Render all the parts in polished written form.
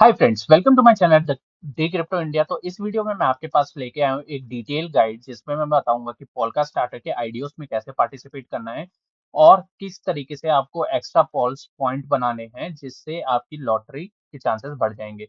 Hi friends, welcome to my channel the day crypto India. तो इस video में मैं आपके पास लेके आया हूँ एक डिटेल गाइड जिसमें मैं बताऊंगा कि पॉलका स्टार्टर के आईडीओस में कैसे पार्टिसिपेट करना है और किस तरीके से आपको एक्स्ट्रा पॉल्स पॉइंट बनाने हैं जिससे आपकी लॉटरी के चांसेस बढ़ जाएंगे।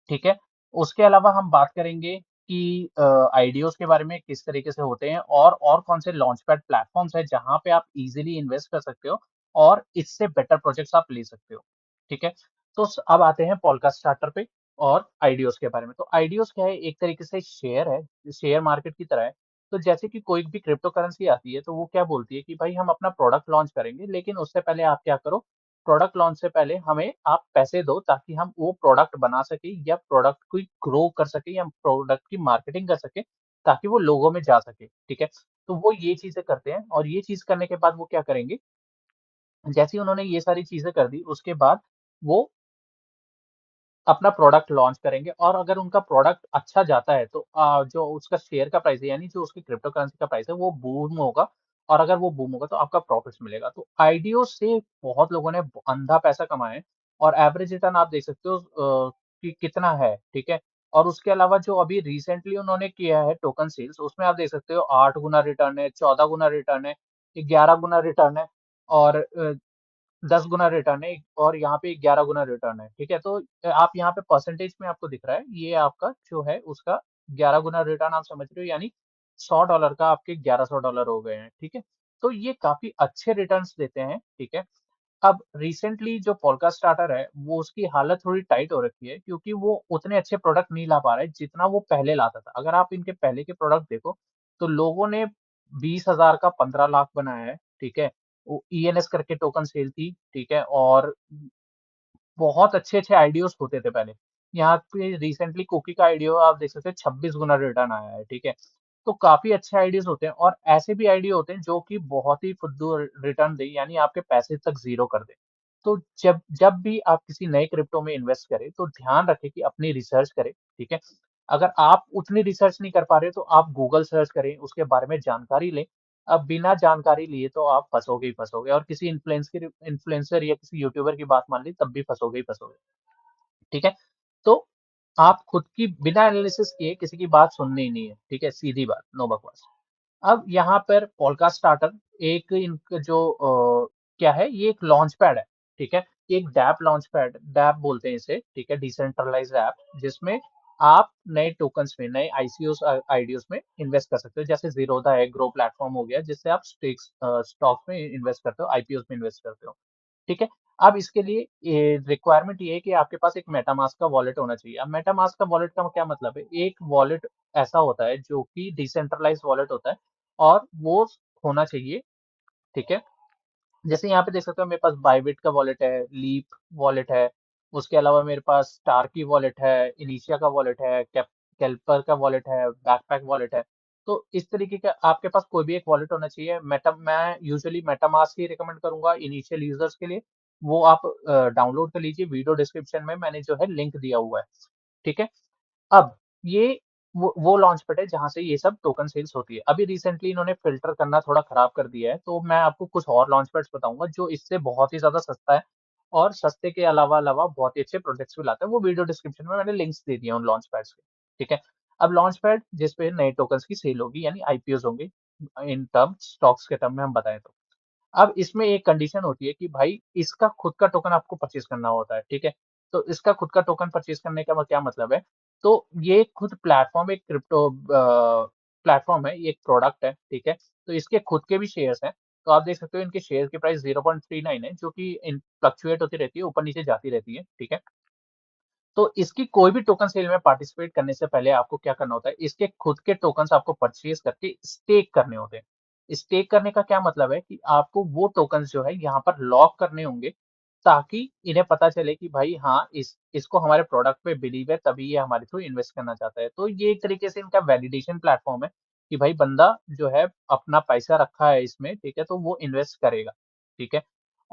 ठीक है। उसके अलावा हम बात करेंगे कि आईडीओस के बारे में किस तरीके से होते हैं और कौन से लॉन्चपैड प्लेटफॉर्म्स है जहां पे आप इजीली इन्वेस्ट कर सकते हो और इससे बेटर प्रोजेक्ट्स आप ले सकते हो। ठीक है। तो अब आते हैं पॉलका स्टार्टर पे और आईडीओस के बारे में। तो आईडीओस क्या है, एक तरीके से शेयर है, शेयर मार्केट की तरह है। तो जैसे कि कोई भी क्रिप्टो करेंसी आती है तो वो क्या बोलती है कि भाई हम अपना प्रोडक्ट लॉन्च करेंगे, लेकिन उससे पहले आप क्या करो, प्रोडक्ट लॉन्च से पहले हमें आप पैसे दो ताकि हम वो प्रोडक्ट बना सके या प्रोडक्ट को ग्रो कर सके या प्रोडक्ट की मार्केटिंग कर सके ताकि वो लोगों में जा सके। ठीक है। तो वो ये चीजें करते हैं और ये चीज करने के बाद वो क्या करेंगे, जैसे ही उन्होंने ये सारी चीजें कर दी उसके बाद वो अपना प्रोडक्ट लॉन्च करेंगे और अगर उनका प्रोडक्ट अच्छा जाता है तो जो उसका शेयर का प्राइस है यानी जो उसकी क्रिप्टो करेंसी का प्राइस है वो बूम होगा। और अगर वो बूम होगा तो आपका प्रॉफिट्स मिलेगा। तो आईडीओ से बहुत लोगों ने अंधा पैसा कमाया है और एवरेज रिटर्न आप देख सकते हो कि कितना है। ठीक है। और उसके अलावा जो अभी रिसेंटली उन्होंने किया है टोकन सेल्स, उसमें आप देख सकते हो 8 गुना रिटर्न है, 14 गुना रिटर्न है, 11 गुना रिटर्न है और 10 गुना रिटर्न है और यहाँ पे 11 गुना रिटर्न है। ठीक है। तो आप यहाँ पे परसेंटेज में आपको दिख रहा है, ये आपका जो है उसका 11 गुना रिटर्न आप समझ रहे हो, यानी $100 का आपके $1100 हो गए हैं। ठीक है। तो ये काफी अच्छे रिटर्न्स देते हैं। ठीक है। अब रिसेंटली जो पोल्का स्टार्टर है वो उसकी हालत थोड़ी टाइट हो रखी है क्योंकि वो उतने अच्छे प्रोडक्ट नहीं ला पा रहा है जितना वो पहले लाता था। अगर आप इनके पहले के प्रोडक्ट देखो तो लोगों ने 20,000 का 15 लाख बनाया है। ठीक है। वो ईएनएस करके टोकन सेल थी। ठीक है। और बहुत अच्छे-अच्छे आईडीओस होते थे पहले। यहाँ पे रिसेंटली कुकी का आईडीओ आप देख सकते हैं 26 गुना रिटर्न आया है। ठीक है। तो काफ़ी अच्छे आईडीओस होते हैं और ऐसे भी आईडीओ होते हैं जो कि बहुत ही फुद्दू रिटर्न दें, यानी आपके पैसे तक ज़ीरो कर दें। तो जब जब भी आप किसी नए क्रिप्टो में इन्वेस्ट करें तो ध्यान रखें कि अपनी रिसर्च करें। ठीक है। अगर आप उतनी रिसर्च नहीं कर पा रहे तो आप गूगल सर्च करें, उसके बारे में जानकारी लें। अब बिना जानकारी लिए तो आप फँसोगे ही फँसोगे और किसी इन्फ्लुएंसर या किसी यूट्यूबर की बात मान ली तब भी फँसोगे ही फँसोगे। ठीक है। तो आप खुद की बिना एनालिसिस किए किसी की बात सुननी ही नहीं है। ठीक है, सीधी बात, नो बकवास। अब यहाँ पर पोल्का स्टार्टर एक इनका जो क्या है, ये एक लॉन्च पैड है। ठीक है। एक डैप लॉन्च पैड, डैप बोलते हैं इसे। ठीक है, डिसेंट्रलाइज्ड ऐप जिसमें आप नए टोकन्स में, नए आईसीओस आईडीओस में इन्वेस्ट कर सकते हो। जैसे जीरोधा है, ग्रो प्लेटफॉर्म हो गया जिससे आप स्टॉक्स में इन्वेस्ट करते हो, आईपीओस में इन्वेस्ट करते हो। ठीक है। अब इसके लिए रिक्वायरमेंट ये है कि आपके पास एक मेटामास्क का वॉलेट होना चाहिए। अब मेटामास्क का वॉलेट का क्या मतलब है, एक वॉलेट ऐसा होता है जो कि डिसेंट्रलाइज्ड वॉलेट होता है और वो होना चाहिए। ठीक है। जैसे यहाँ पे देख सकते हो मेरे पास बाइबिट का वॉलेट है, लीप वॉलेट है, उसके अलावा मेरे पास स्टार की वॉलेट है, इनिशिया का वॉलेट है, कैल्पर का वॉलेट है, बैकपैक वॉलेट है। तो इस तरीके का आपके पास कोई भी एक वॉलेट होना चाहिए। मैं यूजुअली मेटामास्क ही रिकमेंड करूंगा इनिशियल यूजर्स के लिए। वो आप डाउनलोड कर लीजिए, वीडियो डिस्क्रिप्शन में मैंने जो है लिंक दिया हुआ है। ठीक है। अब ये वो लॉन्च पैड है जहाँ से ये सब टोकन सेल्स होती है। अभी रिसेंटली इन्होंने फ़िल्टर करना थोड़ा खराब कर दिया है, तो मैं आपको कुछ और लॉन्च पैड्स बताऊँगा जो इससे बहुत ही ज़्यादा सस्ता है और सस्ते के अलावा बहुत ही अच्छे प्रोडक्ट्स भी लाता है। वो वीडियो डिस्क्रिप्शन में मैंने लिंक्स दे दिए हैं उन लॉन्च पैड्स के। ठीक है। अब लॉन्च पैड जिस पे नए टोकन्स की सेल होगी यानी आईपीओज़ होंगे, इन टर्म स्टॉक्स के टर्म में हम बताएँ तो। अब इसमें एक कंडीशन होती है कि भाई इसका खुद का टोकन आपको परचेज़ करना होता है। ठीक है। तो इसका खुद का टोकन परचेज़ करने का क्या मतलब है? तो ये खुद प्लेटफ़ॉर्म एक क्रिप्टो प्लेटफ़ॉर्म है, ये एक प्रोडक्ट है। ठीक है। तो इसके खुद के भी शेयर्स हैं। तो आप देख सकते हो इनके शेयर की प्राइस 0.39 है जो कि इन फ्लक्चुएट होती रहती है, ऊपर-नीचे जाती रहती है। ठीक है। तो इसकी कोई भी टोकन सेल में पार्टिसिपेट करने से पहले आपको क्या करना होता है, इसके खुद के टोकन्स आपको परचेज़ करके स्टेक करने होते हैं। स्टेक करने का क्या मतलब है कि आपको वो टोकन्स जो है यहाँ पर लॉक करने होंगे ताकि इन्हें पता चले कि भाई हाँ, इसको हमारे प्रोडक्ट पे बिलीव है तभी ये हमारे थ्रू इन्वेस्ट करना चाहता है। तो ये एक तरीके से इनका वैलिडेशन प्लेटफ़ॉर्म है कि भाई बंदा जो है अपना पैसा रखा है इसमें, ठीक है, तो वो इन्वेस्ट करेगा। ठीक है।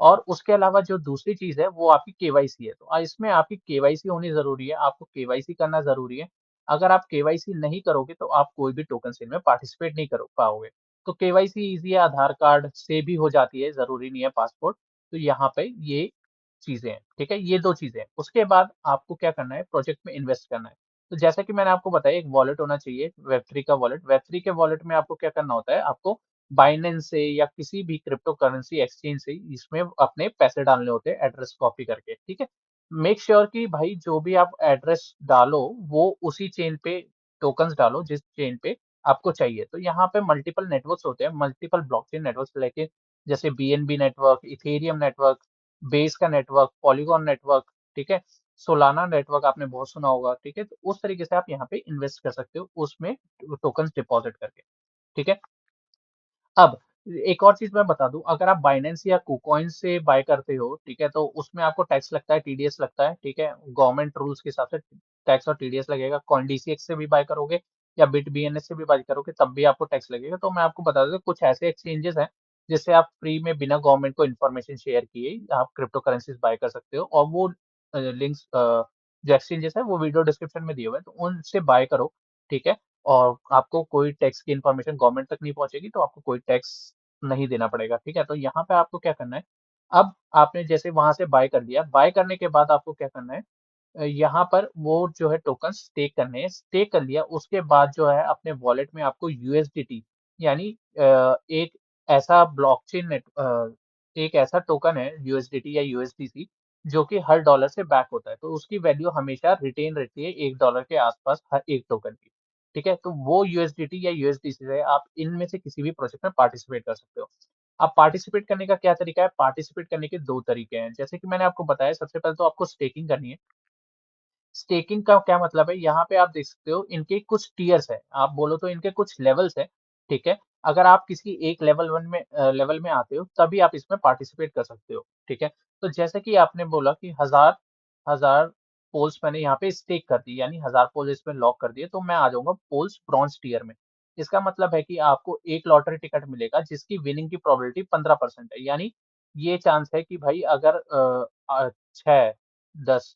और उसके अलावा जो दूसरी चीज़ है वो आपकी केवाईसी है। तो इसमें आपकी केवाईसी होनी ज़रूरी है, आपको केवाईसी करना ज़रूरी है। अगर आप केवाईसी नहीं करोगे तो आप कोई भी टोकन सेल में पार्टिसिपेट नहीं कर पाओगे। तो केवाईसी ईज़ी है, आधार कार्ड से भी हो जाती है, ज़रूरी नहीं है पासपोर्ट। तो यहाँ पे ये चीजें हैं, ठीक है, ये 2 चीजें हैं। उसके बाद आपको क्या करना है, प्रोजेक्ट में इन्वेस्ट करना है। तो जैसा कि मैंने आपको बताया, एक वॉलेट होना चाहिए, वेब3 का वॉलेट। वेब3 के वॉलेट में आपको क्या करना होता है, आपको बाइनेंस से या किसी भी क्रिप्टो करेंसी एक्सचेंज से इसमें अपने पैसे डालने होते हैं, एड्रेस कॉपी करके, ठीक है। मेक श्योर कि भाई जो भी आप एड्रेस डालो वो उसी चेन पे टोकन्स डालो जिस चेन पे आपको चाहिए। तो यहाँ पे मल्टीपल नेटवर्क्स होते हैं, मल्टीपल ब्लॉकचेन नेटवर्क्स, लेके जैसे BNB network, Ethereum network, base का नेटवर्क, पॉलीगॉन नेटवर्क, ठीक है, सोलाना नेटवर्क आपने बहुत सुना होगा, ठीक है। तो उस तरीके से आप यहाँ पे इन्वेस्ट कर सकते हो उसमें टोकन्स डिपॉजिट करके, ठीक है। अब एक और चीज मैं बता दूं, अगर आप बाइनेंस या कुकॉइन से बाय करते हो, ठीक है, तो उसमें आपको टैक्स लगता है, टीडीएस लगता है, ठीक है। गवर्नमेंट रूल्स के हिसाब से टैक्स और टीडीएस लगेगा। कॉइनडीसीएक्स से भी बाय करोगे या बिट बीएनएस से भी बाय करोगे तब भी आपको टैक्स लगेगा। तो मैं आपको बता दूं, कुछ ऐसे एक्सचेंजेस हैं जिससे आप फ्री में बिना गवर्नमेंट को इन्फॉर्मेशन शेयर किए आप क्रिप्टो करेंसीज बाय कर सकते हो। और वो लिंक्स जो एक्सचेंजेस है वो वीडियो डिस्क्रिप्शन में दिए हुए हैं, तो उनसे बाय करो, ठीक है। और आपको कोई टैक्स की इन्फॉर्मेशन गवर्नमेंट तक नहीं पहुंचेगी, तो आपको कोई टैक्स नहीं देना पड़ेगा, ठीक है। तो यहाँ पे आपको क्या करना है, अब आपने जैसे वहां से बाय कर दिया, बाय करने के बाद आपको क्या करना है, यहाँ पर वो जो है टोकन स्टेक करने हैं। स्टेक कर लिया उसके बाद जो है अपने वॉलेट में आपको यूएसडीटी, यानी एक ऐसा ब्लॉकचेन नेट एक ऐसा टोकन है यूएसडीटी या यूएसडीसी जो कि हर डॉलर से बैक होता है। तो उसकी वैल्यू हमेशा रिटेन रहती है $1 के आसपास हर एक टोकन की, ठीक है। तो वो यूएसडीटी या यूएसडीसी से आप इनमें से किसी भी प्रोजेक्ट में पार्टिसिपेट कर सकते हो। अब पार्टिसिपेट करने का क्या तरीका है, पार्टिसिपेट करने के 2 तरीके हैं। जैसे कि मैंने आपको बताया, सबसे पहले तो आपको स्टेकिंग करनी है। स्टेकिंग का क्या मतलब है, यहाँ पे आप देख सकते हो इनके कुछ टियर्स है, आप बोलो तो इनके कुछ लेवल्स है, ठीक है। अगर आप किसी एक लेवल में आते हो तभी आप इसमें पार्टिसिपेट कर सकते हो, ठीक है। तो जैसे कि आपने बोला कि हजार हजार पोल्स मैंने यहाँ पे स्टेक कर दी, यानी 1000 पोल्स इसमें लॉक कर दिए, तो मैं आ जाऊंगा पोल्स ब्रॉन्ज टियर में। इसका मतलब है कि आपको एक लॉटरी टिकट मिलेगा जिसकी विनिंग की प्रोबेबिलिटी 15% है। यानी ये चांस है कि भाई अगर 6 10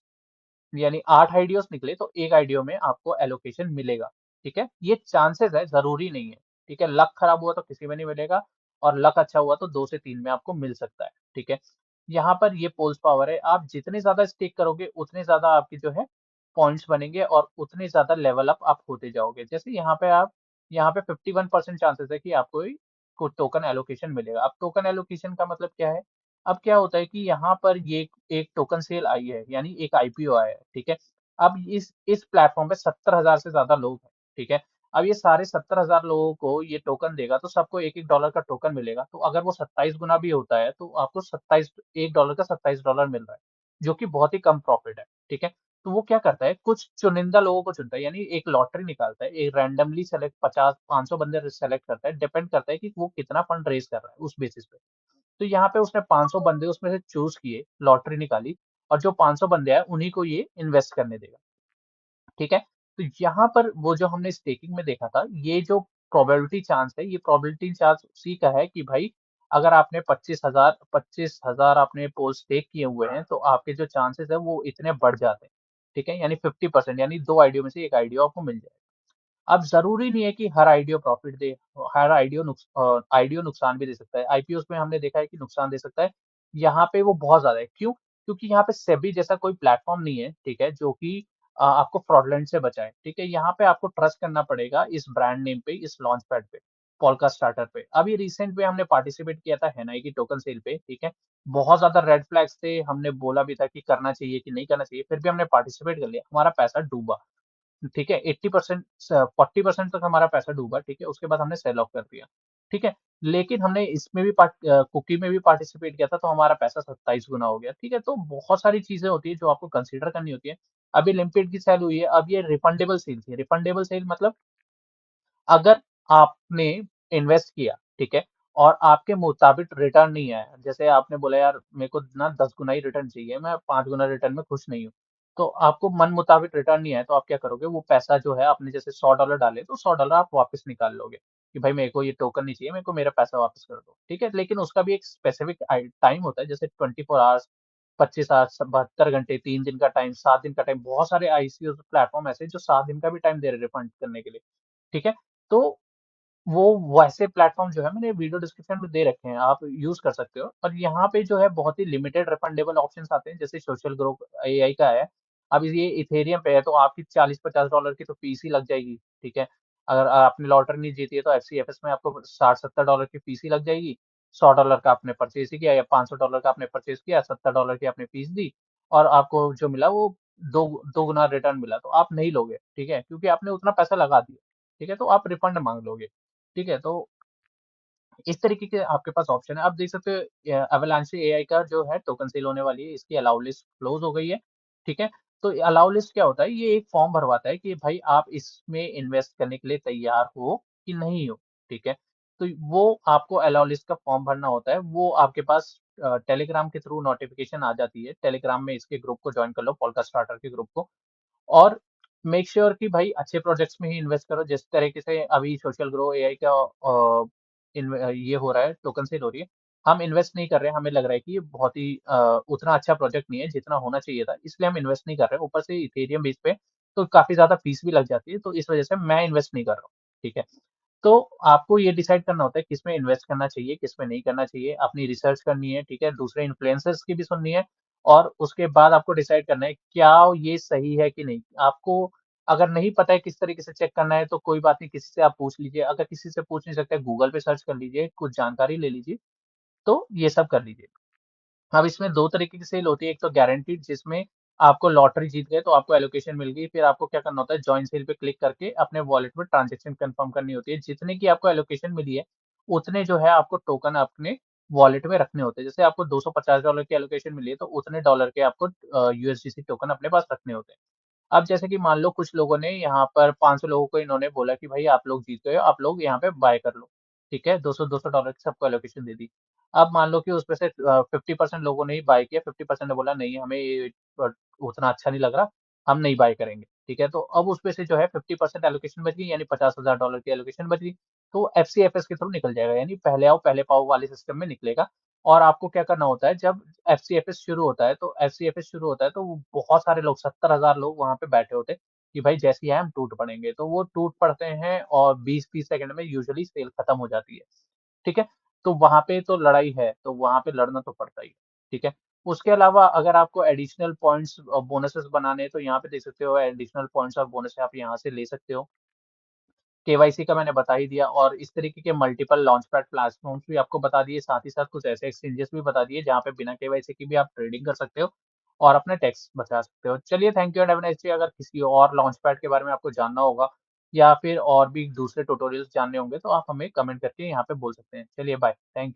यानी 8 आईडीओस निकले तो एक आईडीओ में आपको एलोकेशन मिलेगा, ठीक है। ये चांसेस है, जरूरी नहीं है, ठीक है। लक खराब हुआ तो किसी में नहीं मिलेगा, और लक अच्छा हुआ तो 2 से 3 में आपको मिल सकता है, ठीक है। यहाँ पर ये पोल्स पावर है, आप जितने ज्यादा स्टेक करोगे उतने ज्यादा आपकी जो है पॉइंट्स बनेंगे और उतने ज्यादा लेवल अप आप होते जाओगे। जैसे यहाँ पे 51% चांसेस है कि आपको को टोकन एलोकेशन मिलेगा। अब टोकन एलोकेशन का मतलब क्या है, अब क्या होता है कि यहाँ पर ये एक टोकन सेल आई है, यानी एक आईपीओ आया है, ठीक है। अब इस प्लेटफॉर्म पे 70,000 से ज्यादा लोग हैं, ठीक है। अब ये सारे 70,000 लोगों को ये टोकन देगा तो सबको $1-1 का टोकन मिलेगा। तो अगर वो 27 गुना भी होता है तो आपको 27 $1 का $27 मिल रहा है, जो कि बहुत ही कम प्रॉफिट है, ठीक है। तो वो क्या करता है, कुछ चुनिंदा लोगों को चुनता है, यानी एक लॉटरी निकालता है, एक रैंडमली सेलेक्ट 50-500 बंदे सेलेक्ट करता है, डिपेंड करता है कि वो कितना फंड रेज कर रहा है उस बेसिस पे। तो यहाँ पे उसने 500 बंदे उसमें से चूज किए, लॉटरी निकाली, और जो 500 बंदे आए उन्हीं को ये इन्वेस्ट करने देगा, ठीक है। तो यहाँ पर वो जो हमने स्टेकिंग में देखा था, ये जो प्रोबेबिलिटी चांस है, ये प्रोबेबिलिटी चांस उसी का है कि भाई अगर आपने 25,000 आपने पोल स्टेक किए हुए हैं तो आपके जो चांसेस है वो इतने बढ़ जाते हैं, ठीक है। यानी 50%, यानी 2 आईडियो में से एक आईडियो आपको मिल जाए। अब जरूरी नहीं है कि हर आईडीओ प्रॉफिट दे, हर आईडीओ नुकसान भी दे सकता है। आईपीओ में हमने देखा है कि नुकसान दे सकता है, यहाँ पे वो बहुत ज्यादा है। क्यों? क्योंकि यहाँ पे सेबी जैसा कोई प्लेटफॉर्म नहीं है, ठीक है, जो कि आपको फ्रॉडलेंट से बचाए, ठीक है। यहाँ पे आपको ट्रस्ट करना पड़ेगा इस ब्रांड नेम पे, इस लॉन्च पैड पे, पॉलका स्टार्टर पे। अभी रिसेंट में हमने पार्टिसिपेट किया था हेनाई की टोकन सेल पे, ठीक है। बहुत ज्यादा रेड फ्लैग्स थे, हमने बोला भी था कि करना चाहिए कि नहीं करना चाहिए, फिर भी हमने पार्टिसिपेट कर लिया, हमारा पैसा डूबा, ठीक है। 80% 40% तक हमारा पैसा डूबा, ठीक है। उसके बाद हमने सेल ऑफ कर दिया, ठीक है। लेकिन हमने इसमें भी कुकी में भी पार्टिसिपेट किया था तो हमारा पैसा 27 गुना हो गया, ठीक है। तो बहुत सारी चीजें होती है जो आपको कंसीडर करनी होती है। अभी लिमिटेड की सेल हुई है, अब ये रिफंडेबल सेल थी। रिफंडेबल सेल मतलब अगर आपने इन्वेस्ट किया, ठीक है, और आपके मुताबिक रिटर्न नहीं आया, जैसे आपने बोला यार मेरे को ना 10 गुना ही रिटर्न चाहिए, मैं 5 गुना रिटर्न में खुश नहीं हूँ, तो आपको मन मुताबिक रिटर्न नहीं आया तो आप क्या करोगे, वो पैसा जो है आपने जैसे $100 डाले तो $100 आप वापस निकाल लोगे कि भाई मेरे को ये टोकन नहीं चाहिए, मेरे को मेरा पैसा वापस कर दो, ठीक है। लेकिन उसका भी एक स्पेसिफिक टाइम होता है, जैसे 24 आवर्स, 25 आवर्स, 72 घंटे, 3 दिन का टाइम, 7 दिन का टाइम। बहुत सारे आईसीओ प्लेटफॉर्म ऐसे हैं जो 7 दिन का भी टाइम दे रहे रिफंड करने के लिए, ठीक है। तो वो वैसे प्लेटफ़ॉर्म जो है मैंने वीडियो डिस्क्रिप्शन में दे रखे हैं, आप यूज़ कर सकते हो। और यहाँ पे जो है बहुत ही लिमिटेड रिफंडेबल ऑप्शंस आते हैं, जैसे सोशल ग्रो एआई का है। अब ये इथेरियम पे है तो आपकी $40-50 की तो फीस ही लग जाएगी, ठीक है? अगर आपने लॉटरी नहीं जीती है तो एफसीएफएस में आपको $60-70 की फीस ही लग जाएगी। $100 का आपने परचेज़ ही किया या $500 का आपने परचेज़ किया, $70 की आपने फीस दी और आपको जो मिला वो दो दोगुना रिटर्न मिला, तो आप नहीं लोगे, ठीक है? क्योंकि आपने उतना पैसा लगा दिया, ठीक है? तो आप रिफंड माँग लोगे। ठीक है, तो इस तरीके के आपके पास ऑप्शन है। आप देख सकते हो अवलांचे एआई का जो है टोकन सेल होने वाली है, इसकी अलाउ लिस्ट क्लोज़ हो गई है, ठीक है? तो अलाउ लिस्ट क्या होता है? ये एक फॉर्म भरवाता है कि भाई आप इसमें इन्वेस्ट करने के लिए तैयार हो कि नहीं हो, ठीक है? तो वो आपको अलाउ लिस्ट का फॉर्म भरना होता है, वो आपके पास टेलीग्राम के थ्रू नोटिफ़िकेशन आ जाती है। टेलीग्राम में इसके ग्रुप को जॉइन कर लो, पॉडकास्ट स्टार्टर के ग्रुप को। और मेक श्योर कि भाई अच्छे प्रोजेक्ट्स में ही इन्वेस्ट करो। जिस तरीके से अभी सोशल ग्रो एआई का ये हो रहा है, टोकन सेल हो रही है। हम इन्वेस्ट नहीं कर रहे हैं, हमें लग रहा है कि ये बहुत ही उतना अच्छा प्रोजेक्ट नहीं है जितना होना चाहिए था, इसलिए हम इन्वेस्ट नहीं कर रहे हैं। ऊपर से इथेरियम बेस पे तो काफ़ी ज़्यादा फीस भी लग जाती है, तो इस वजह से मैं इन्वेस्ट नहीं कर रहा हूँ, ठीक है? तो आपको ये डिसाइड करना होता है किसमें इन्वेस्ट करना चाहिए, किसमें नहीं करना चाहिए। अपनी रिसर्च करनी है, ठीक है? दूसरे इन्फ्लुएंसर्स की भी सुननी है और उसके बाद आपको डिसाइड करना है क्या ये सही है कि नहीं। आपको अगर नहीं पता है किस तरीके से चेक करना है तो कोई बात नहीं, किसी से आप पूछ लीजिए। अगर किसी से पूछ नहीं सकते, गूगल पे सर्च कर लीजिए, कुछ जानकारी ले लीजिए, तो ये सब कर लीजिए। अब इसमें 2 तरीके की सेल होती है, एक तो गारंटीड जिसमें आपको लॉटरी जीत गए तो आपको एलोकेशन मिल गई, फिर आपको क्या करना होता है जॉइन सेल पे क्लिक करके अपने वॉलेट में ट्रांज़ैक्शन कंफर्म करनी होती है। जितने की आपको एलोकेशन मिली है, उतने जो है आपको टोकन अपने वॉलेट में रखने होते हैं। जैसे आपको $250 की एलोकेशन मिली है, तो उतने डॉलर के आपको यूएसडीसी टोकन अपने पास रखने होते हैं। अब जैसे कि मान लो कुछ लोगों ने यहाँ पर 500 लोगों को इन्होंने बोला कि भाई आप लोग जीत गए हो, आप लोग यहाँ पे बाय कर लो, ठीक है? 200-200 डॉलर की सबको एलोकेशन दे दी। अब मान लो कि उसमें से 50% लोगों ने ही बाय किया, 50% ने बोला नहीं हमें ये उतना अच्छा नहीं लग रहा, हम नहीं बाय करेंगे, ठीक है? तो अब उसमें से जो है 50% एलोकेशन बच गई यानी $50,000 की एलोकेशन बच गई, तो एफसीएफएस के थ्रू निकल जाएगा यानी पहले आओ पहले पाओ वाले सिस्टम में निकलेगा। और आपको क्या करना होता है जब एफसीएफएस शुरू होता है तो एफसीएफएस शुरू होता है तो वो बहुत सारे लोग 70,000 लोग वहाँ पे बैठे होते हैं कि भाई जैसे ही आए हम टूट पड़ेंगे। तो वो टूट पड़ते हैं और 20-30 सेकंड में यूजुअली सेल खत्म हो जाती है। ठीक है? तो वहाँ पे तो लड़ाई है, तो वहाँ पे लड़ना तो पड़ता ही है। ठीक है? उसके अलावा अगर आपको एडिशनल पॉइंट्स बोनसेस बनाने हैं तो यहाँ पे देख सकते हो एडिशनल पॉइंट्स और बोनस आप यहाँ से ले सकते हो। केवाईसी का मैंने बता ही दिया और इस तरीके के मल्टीपल लॉन्चपैड प्लेटफ़ॉर्म्स भी आपको बता दिए, साथ ही साथ कुछ ऐसे एक्सचेंजेस भी बता दिए, जहाँ पे बिना केवाईसी के भी आप ट्रेडिंग कर सकते हो और अपना टैक्स बचा सकते हो। चलिए thank you and have a nice day. अगर किसी और लॉन्चपैड के बारे में आपको जानना होगा या फिर और भी दूसरे ट्यूटोरियल्स जानने होंगे, तो आप हमें कमेंट करके यहाँ पे बोल सकते हैं। चलिए बाय, थैंक